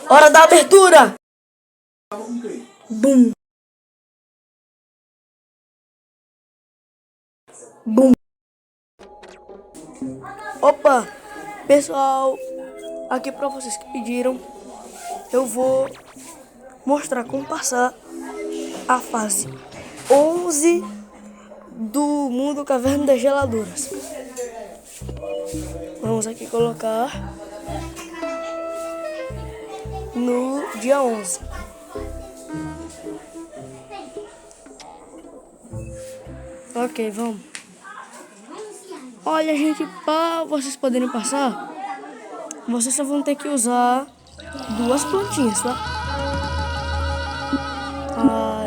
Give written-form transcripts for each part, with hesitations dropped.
Hora da abertura! Bum! Bum! Opa! Pessoal, aqui para vocês que pediram, eu vou mostrar como passar a fase 11 do mundo caverna das geladuras. Vamos aqui colocar no dia 11. Ok, vamos. Olha, gente, para vocês poderem passar, vocês só vão ter que usar 2 plantinhas, tá?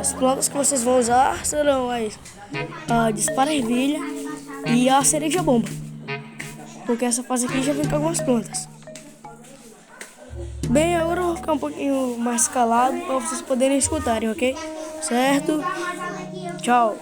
As plantas que vocês vão usar serão a dispara-ervilha e a cereja-bomba, porque essa fase aqui já vem com algumas plantas. Bem, agora eu vou ficar um pouquinho mais calado para vocês poderem escutarem, ok? Certo? Tchau!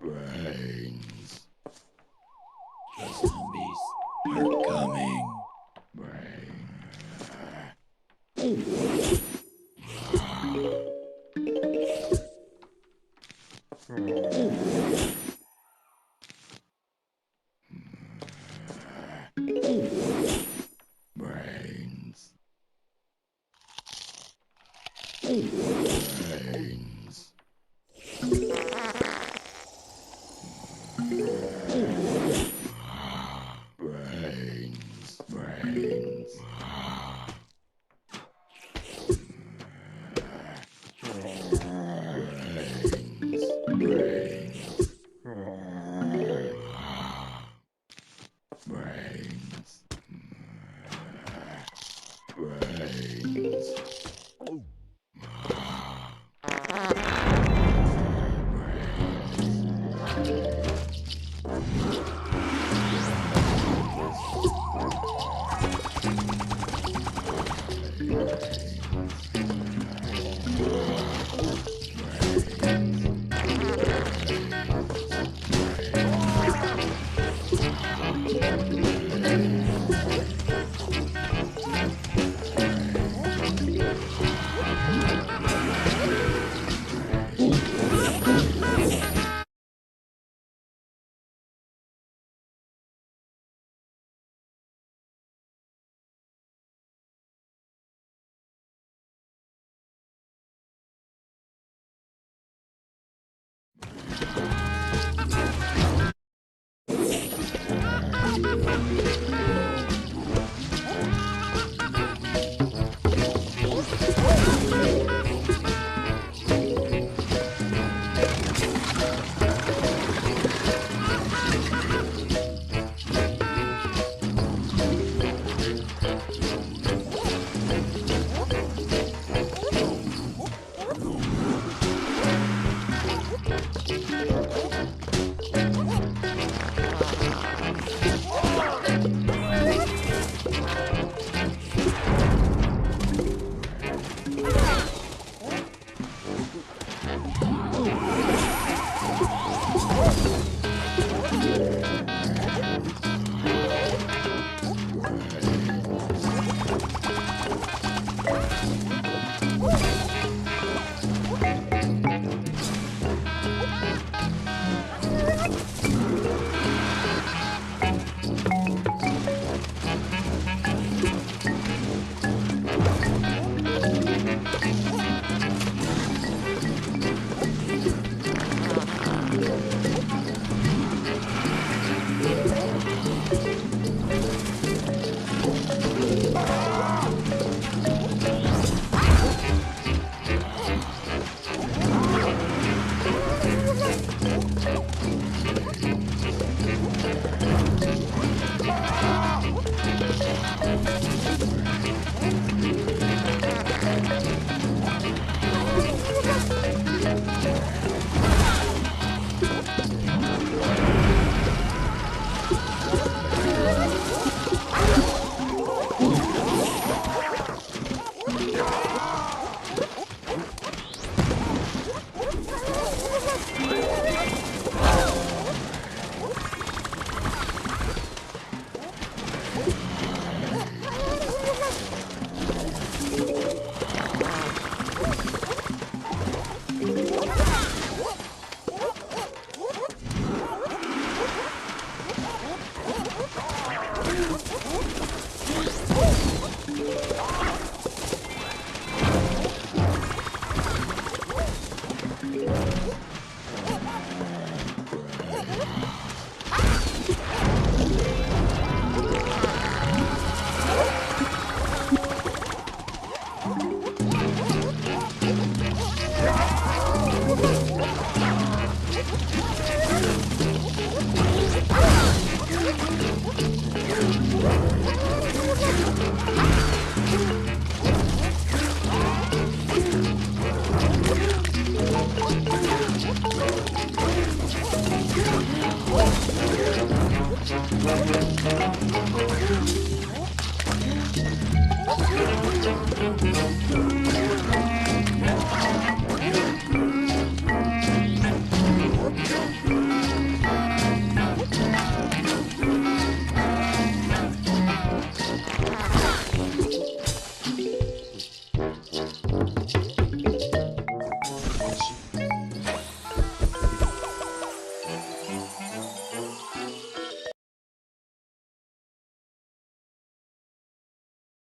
Brains. The zombies are coming. Brains. Brains. Brains, brains. Brains. Brains.